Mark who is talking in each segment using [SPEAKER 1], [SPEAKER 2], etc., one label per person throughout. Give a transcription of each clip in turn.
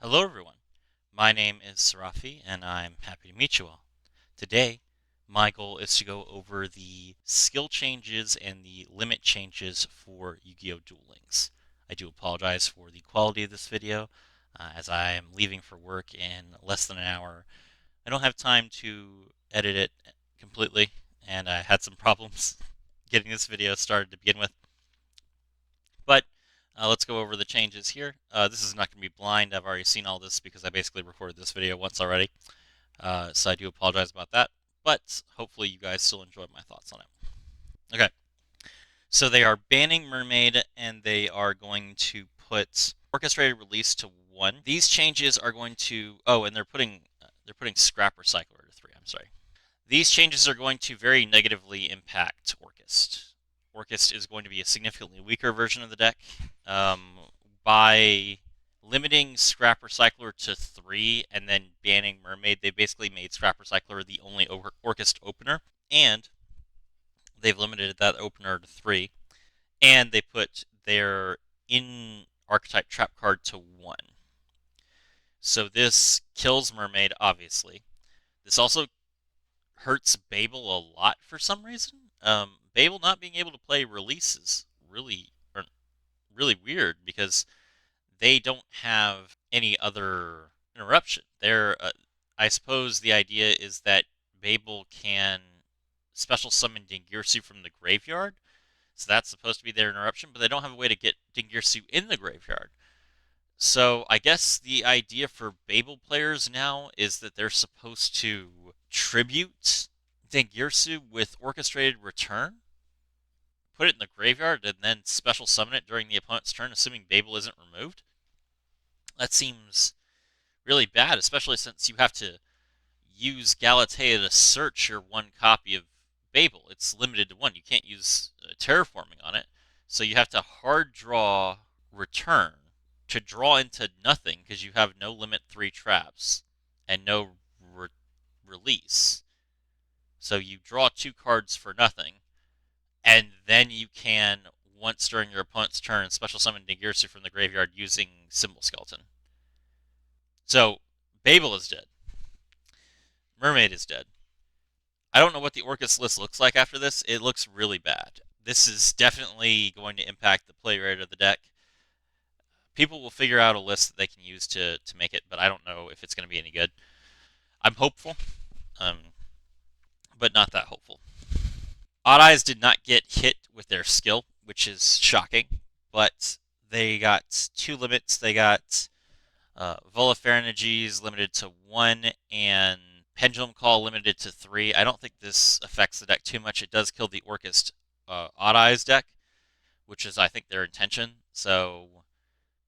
[SPEAKER 1] Hello everyone, my name is Sarafi and I'm happy to meet you all. Today, my goal is to go over the skill changes and the limit changes for Yu-Gi-Oh! Duel Links. I do apologize for the quality of this video, as I am leaving for work in less than an hour. I don't have time to edit it completely, and I had some problems getting this video started to begin with. But let's go over the changes here. This is not going to be blind. I've already seen all this because I basically recorded this video once already. So I do apologize about that. But hopefully you guys still enjoyed my thoughts on it. Okay, so they are banning Mermaid and they are going to put orchestrated release to 1. These changes are going to and they're putting scrap recycler to 3. I'm sorry. These changes are going to very negatively impact Orchest. Orchest is going to be a significantly weaker version of the deck. By limiting Scrap Recycler to 3 and then banning Mermaid, they basically made Scrap Recycler the only Orchest opener, and they've limited that opener to 3, and they put their in archetype trap card to 1. So this kills Mermaid, obviously. This also hurts Babel a lot for some reason. Babel not being able to play release is really weird because they don't have any other interruption. I suppose the idea is that Babel can special summon Dingirsu from the graveyard, so that's supposed to be their interruption, but they don't have a way to get Dingirsu in the graveyard. So I guess the idea for Babel players now is that they're supposed to tribute Dengirsu with Orchestrated Return, put it in the graveyard, and then special summon it during the opponent's turn, assuming Babel isn't removed. That seems really bad, especially since you have to use Galatea to search your one copy of Babel. It's limited to 1. You can't use terraforming on it, so you have to hard draw Return to draw into nothing because you have no limit 3 traps and no release. So you draw 2 cards for nothing, and then you can, once during your opponent's turn, special summon Nigirsu from the graveyard using Symbol Skeleton. So Babel is dead. Mermaid is dead. I don't know what the Orcus list looks like after this. It looks really bad. This is definitely going to impact the play rate of the deck. People will figure out a list that they can use to make it, but I don't know if it's going to be any good. I'm hopeful, but not that hopeful. Odd Eyes did not get hit with their skill, which is shocking, but they got 2 limits. They got Volifernergies limited to 1 and Pendulum Call limited to 3. I don't think this affects the deck too much. It does kill the Orcust Odd Eyes deck, which is, I think, their intention, so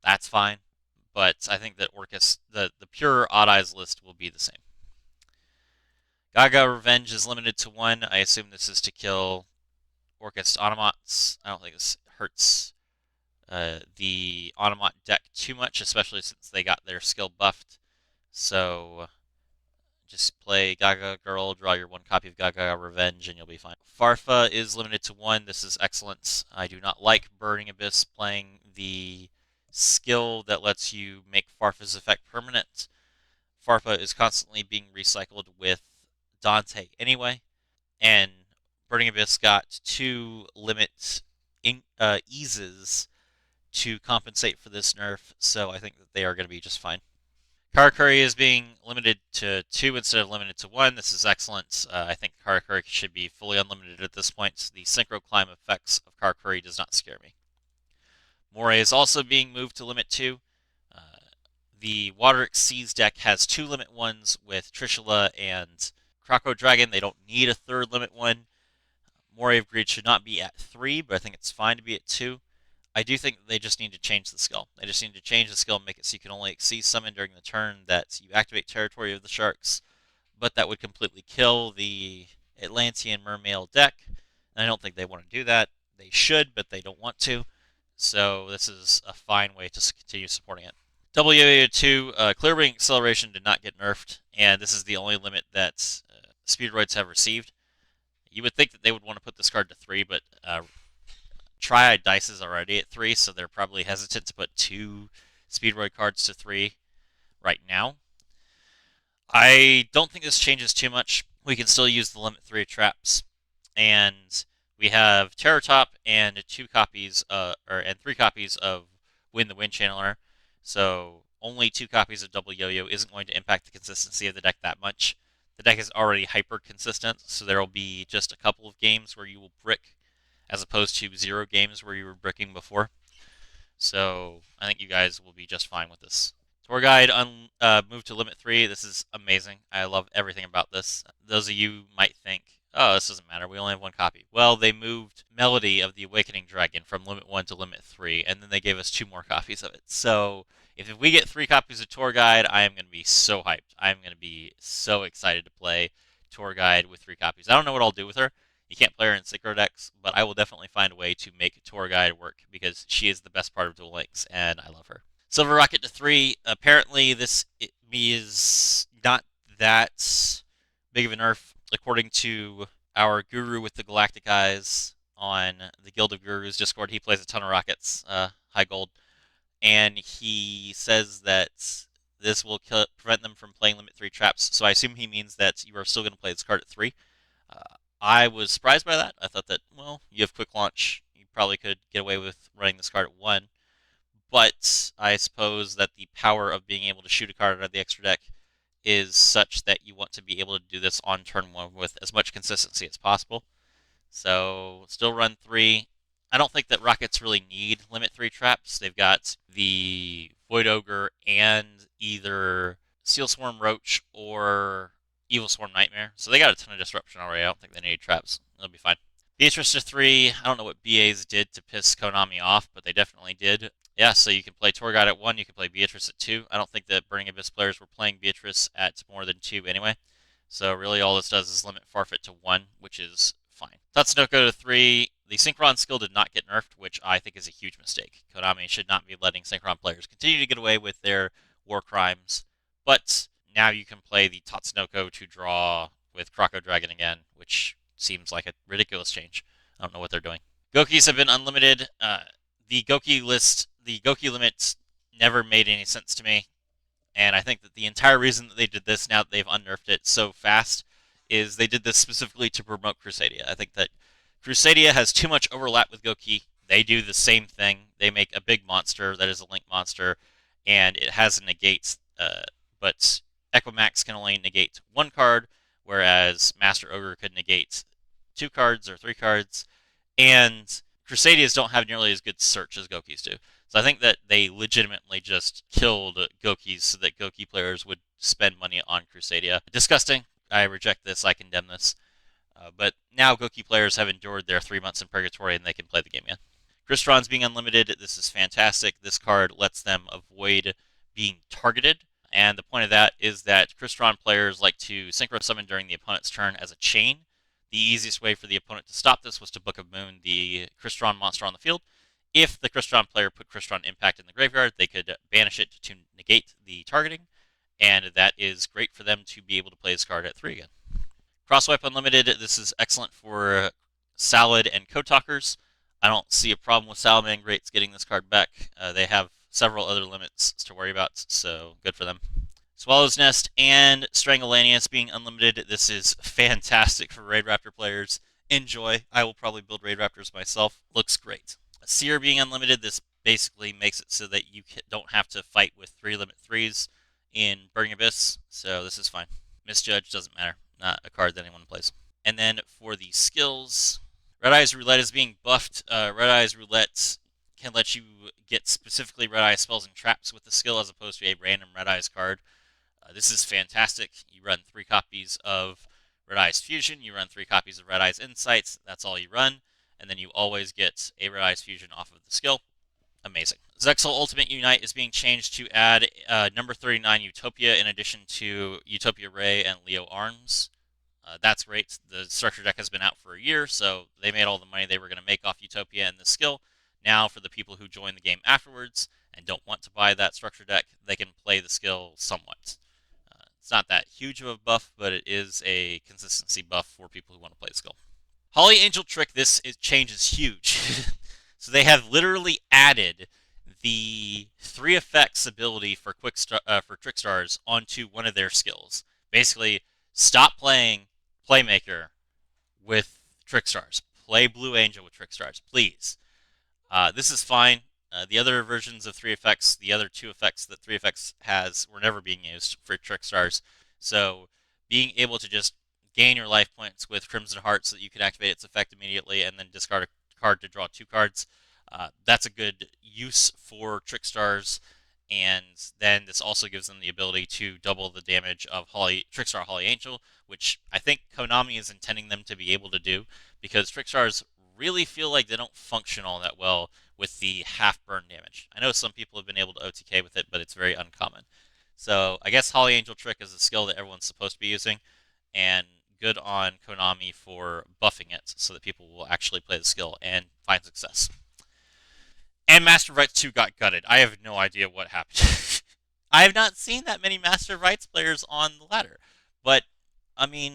[SPEAKER 1] that's fine. But I think that Orcust, the pure Odd Eyes list will be the same. Gaga Revenge is limited to 1. I assume this is to kill Orcust Automots. I don't think this hurts the Automat deck too much, especially since they got their skill buffed. So just play Gaga Girl, draw your 1 copy of Gaga Revenge, and you'll be fine. Farfa is limited to 1. This is excellent. I do not like Burning Abyss playing the skill that lets you make Farfa's effect permanent. Farfa is constantly being recycled with Dante anyway, and Burning Abyss got 2 limit eases to compensate for this nerf, so I think that they are going to be just fine. Karakuri is being limited to 2 instead of limited to 1. This is excellent. I think Karakuri should be fully unlimited at this point. The Synchro Climb effects of Karakuri does not scare me. Moray is also being moved to limit 2. The Water Seas deck has 2 limit 1s with Trishula and Croco Dragon. They don't need a 3rd limit 1. Moray of Greed should not be at 3, but I think it's fine to be at 2. I do think they just need to change the skill. They just need to change the skill and make it so you can only Xyz summon during the turn that you activate Territory of the Sharks, but that would completely kill the Atlantean Mermail deck, and I don't think they want to do that. They should, but they don't want to, so this is a fine way to continue supporting it. WA2, Clearwing Acceleration did not get nerfed, and this is the only limit that Speedroids have received. You would think that they would want to put this card to 3, but Triad Dice is already at 3, so they're probably hesitant to put 2 Speedroid cards to 3. right now. I don't think this changes too much. We can still use the limit 3 traps, and we have Terror Top and 2 copies, and 3 copies of Win the Wind Channeler. So only 2 copies of Double Yo-Yo isn't going to impact the consistency of the deck that much. The deck is already hyper consistent, so there will be just a couple of games where you will brick, as opposed to 0 games where you were bricking before. So I think you guys will be just fine with this. Tour guide moved to limit 3. This is amazing. I love everything about this. Those of you might think, oh, this doesn't matter. We only have 1 copy. Well, they moved Melody of the Awakening Dragon from limit 1 to limit 3, and then they gave us 2 more copies of it. So if we get 3 copies of Tour Guide, I am going to be so hyped. I am going to be so excited to play Tour Guide with 3 copies. I don't know what I'll do with her. You can't play her in synchro decks, but I will definitely find a way to make Tour Guide work because she is the best part of Duel Links, and I love her. Silver Rocket to 3. Apparently, this is not that big of a nerf, according to our guru with the galactic eyes on the Guild of Gurus Discord. He plays a ton of rockets, high gold, and he says that this will prevent them from playing limit 3 traps. So I assume he means that you are still going to play this card at 3. Uh, I was surprised by that. I thought that, well, you have quick launch. You probably could get away with running this card at 1. But I suppose that the power of being able to shoot a card out of the extra deck is such that you want to be able to do this on turn 1 with as much consistency as possible. So still run 3. I don't think that Rockets really need limit 3 traps. They've got the Void Ogre and either Seal Swarm Roach or Evil Swarm Nightmare. So they got a ton of disruption already. I don't think they need traps. They'll be fine. Beatrice to 3. I don't know what BAs did to piss Konami off, but they definitely did. Yeah, so you can play Tour Guide at 1, you can play Beatrice at 2. I don't think that Burning Abyss players were playing Beatrice at more than 2 anyway. So really all this does is limit Farfet to 1, which is fine. Tatsunoko to 3. The Synchron skill did not get nerfed, which I think is a huge mistake. Konami should not be letting Synchron players continue to get away with their war crimes. But now you can play the Tatsunoko to draw with Croco Dragon again, which seems like a ridiculous change. I don't know what they're doing. Gokis have been unlimited. The Goki limit never made any sense to me. And I think that the entire reason that they did this, now that they've unnerfed it so fast, is they did this specifically to promote Crusadia. I think that Crusadia has too much overlap with Goki. They do the same thing. They make a big monster that is a link monster, and it has a negate, but Equimax can only negate 1 card, whereas Master Ogre could negate 2 cards or 3 cards, and Crusadias don't have nearly as good search as Gokis do. So I think that they legitimately just killed Gokis so that Goki players would spend money on Crusadia. Disgusting. I reject this. I condemn this. But now Goki players have endured their 3 months in Purgatory and they can play the game again. Crystron's being unlimited. This is fantastic. This card lets them avoid being targeted. And the point of that is that Crystron players like to synchro summon during the opponent's turn as a chain. The easiest way for the opponent to stop this was to Book of Moon the Crystron monster on the field. If the Crystron player put Crystron Impact in the graveyard, they could banish it to negate the targeting, and that is great for them to be able to play this card at 3 again. Crosswipe Unlimited, this is excellent for Salad and Code Talkers. I don't see a problem with Salamangreats getting this card back. They have several other limits to worry about, so good for them. Swallow's Nest and Strangulanius being unlimited. This is fantastic for Raid Raptor players. Enjoy. I will probably build Raid Raptors myself. Looks great. Seer being unlimited, this basically makes it so that you don't have to fight with 3 limit 3s in Burning Abyss, so this is fine. Misjudge doesn't matter. Not a card that anyone plays. And then for the skills, Red Eyes Roulette is being buffed. Red Eyes Roulette can let you get specifically Red Eye spells and traps with the skill as opposed to a random Red Eyes card. This is fantastic. You run 3 copies of Red Eyes Fusion, you run 3 copies of Red Eyes Insights, that's all you run, and then you always get a Red Eyes Fusion off of the skill. Amazing. Zexal Ultimate Unite is being changed to add number 39 Utopia in addition to Utopia Ray and Leo Arms. That's great. The structure deck has been out for a year, so they made all the money they were going to make off Utopia and the skill. Now, for the people who join the game afterwards and don't want to buy that structure deck, they can play the skill somewhat. It's not that huge of a buff, but it is a consistency buff for people who want to play the skill. Holly Angel Trick, this change is huge. So they have literally added the three effects ability for for trick stars onto one of their skills. Basically, stop playing Playmaker with trick stars. Play Blue Angel with trick stars, please. This is fine. The other versions of three effects, the other two effects that three effects has, were never being used for trick stars. So being able to just gain your life points with Crimson Heart so that you can activate its effect immediately and then discard a card to draw two cards. That's a good use for trick stars. And then this also gives them the ability to double the damage of Trickstar Holly Angel, which I think Konami is intending them to be able to do, because Trickstars really feel like they don't function all that well with the half burn damage. I know some people have been able to OTK with it, but it's very uncommon. So I guess Holly Angel Trick is a skill that everyone's supposed to be using, and good on Konami for buffing it so that people will actually play the skill and find success. And Master of Rights 2 got gutted. I have no idea what happened. I have not seen that many Master of Rights players on the ladder. But, I mean,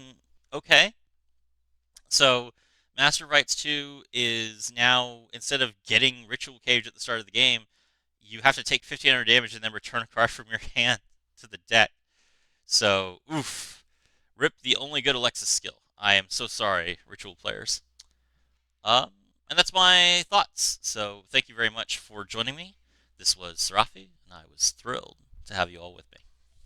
[SPEAKER 1] okay. So, Master of Rights 2 is now, instead of getting Ritual Cage at the start of the game, you have to take 1500 damage and then return a card from your hand to the deck. So, oof. Rip the only good Alexis skill. I am so sorry, Ritual players. Um, and that's my thoughts. So thank you very much for joining me. This was Serafi, and I was thrilled to have you all with me.